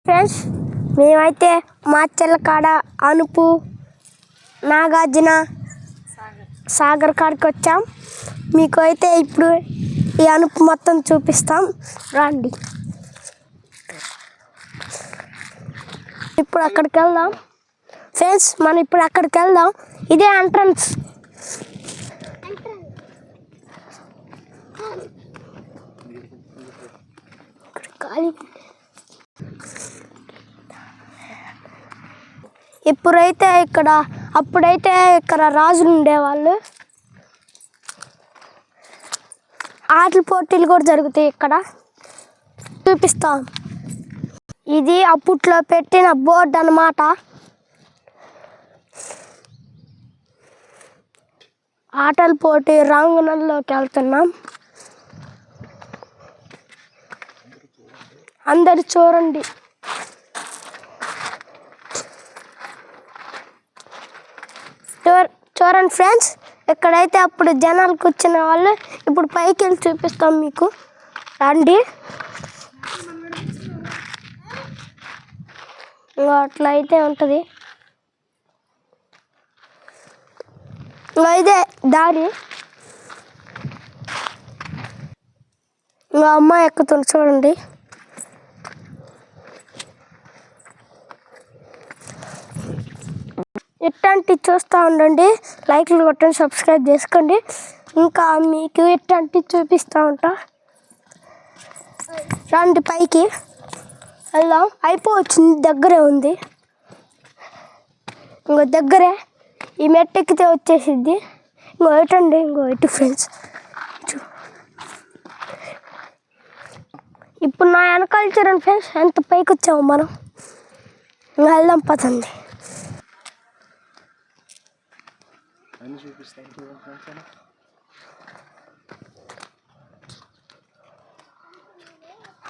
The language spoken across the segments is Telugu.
ఫ్రెండ్స్ మేమైతే మాచెల్ల కాడ అనుపు నాగార్జున సాగర్ కాడికి వచ్చాం. మీకు అయితే ఇప్పుడు ఈ అనుపు మొత్తం చూపిస్తాం రండి. ఇప్పుడు అక్కడికి వెళ్దాం ఫ్రెండ్స్, మనం ఇప్పుడు అక్కడికి వెళ్దాం. ఇదే ఎంట్రన్స్. అప్పుడైతే ఇక్కడ రాజులు ఉండేవాళ్ళు. ఆటల పోటీలు కూడా జరుగుతాయి ఇక్కడ, చూపిస్తాం. ఇది అప్పట్లో పెట్టిన బోర్డు అన్నమాట. ఆటల పోటీ రంగంలోకి వెళ్తున్నాం. అందరు చూడండి. చూడండి ఫ్రెండ్స్, ఇక్కడైతే అప్పుడు జనాలు కూర్చునే వాళ్ళు. ఇప్పుడు పైకి వెళ్ళి చూపిస్తాం మీకు, రండి. అట్లా అయితే ఉంటుంది. ఇదే దారి. అమ్మాయి ఎక్కుతుంది చూడండి. ఇట్లాంటివి చూస్తూ ఉండండి, లైక్లు కొట్టండి, సబ్స్క్రైబ్ చేసుకోండి. ఇంకా మీకు ఇట్లాంటివి చూపిస్తూ ఉంటా. రండి పైకి వెళ్దాం. అయిపోవచ్చింది, దగ్గరే ఉంది. ఇంకో దగ్గరే, ఈ మెట్టు ఎక్కితే వచ్చేసిద్ది. ఇంకో ఇటండి, ఇంకో ఇటు ఫ్రెండ్స్. ఇప్పుడు నా వెనకాల చూడండి ఫ్రెండ్స్, ఎంత పైకి వచ్చాము మనం. ఇంకా వెళ్దాం పదండి.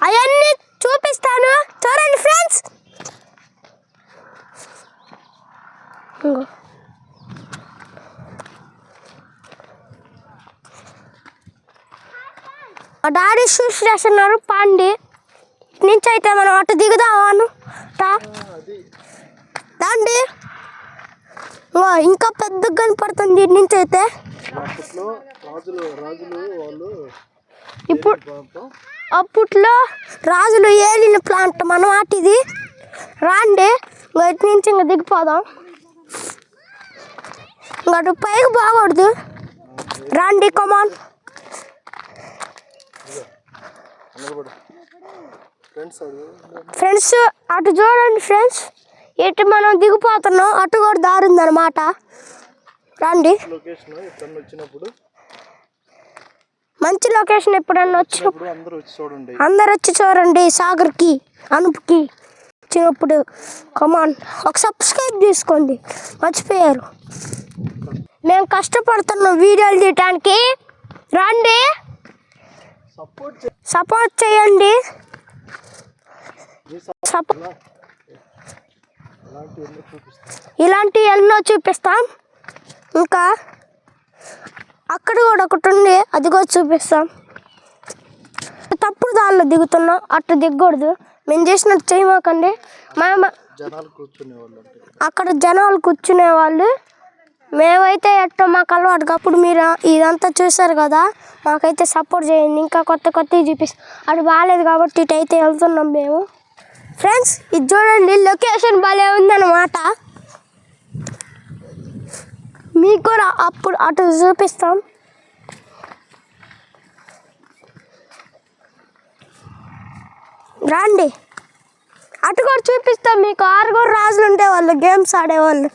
అవన్నీ చూపిస్తాను, చూడండి ఫ్రెండ్స్. మా డాడీ షూస్ చేస్తున్నారు, పాండి నుంచి అయితే మనం అటు దిగుదామను రండి. ఇంకా పెద్దగా కనపడుతుంది ఇటు నుంచి అయితే. ఇప్పుడు అప్పట్లో రాజులు ఏలిన ప్లాంట్ మనం అటుది. రాండి, ఇటు నుంచి ఇంకా దిగిపోదాం. అటు పైకి బాగూడదు, రండి కమాన్. ఫ్రెండ్స్ అటు చూడండి ఫ్రెండ్స్, ఇటు మనం దిగిపోతున్నాం. అటు కూడా దారి ఉందన్నమాట. రండి, మంచి లొకేషన్. ఎప్పుడన్నా వచ్చినప్పుడు అందరు వచ్చి చూడండి. సాగర్కి అనుపుకి వచ్చినప్పుడు కమాన్ ఒక సబ్స్క్రైబ్ చేసుకోండి, మర్చిపోయారు. మేము కష్టపడుతున్నాం వీడియోలు తీయటానికి, రండి సపోర్ట్ చేయండి. ఇలాంటి ఎన్నో చూపిస్తాం. ఇంకా అక్కడ కూడా ఒకటి ఉంది, అది కూడా చూపిస్తాం. తప్పుడు దారిలో దిగుతున్నాం, అట్లా దిగకూడదు. మేము చేసినట్టు చేయమాకండి. అక్కడ జనాలు కూర్చునే వాళ్ళు. మేమైతే ఎట్టో మాకు అలవాటు. అప్పుడు మీరు ఇదంతా చూసారు కదా, మాకైతే సపోర్ట్ చేయండి. ఇంకా కొత్తవి చూపిస్తాం. అది బాగాలేదు కాబట్టి ఇటు అయితే వెళ్తున్నాం మేము. ఫ్రెండ్స్ ఇది చూడండి, లొకేషన్ బాగా ఉందన్నమాట. మీకు కూడా అప్పుడు అటు చూపిస్తాం. రండి, అటు కూడా చూపిస్తాం మీకు. 6 రాజులు ఉండేవాళ్ళు, గేమ్స్ ఆడేవాళ్ళు.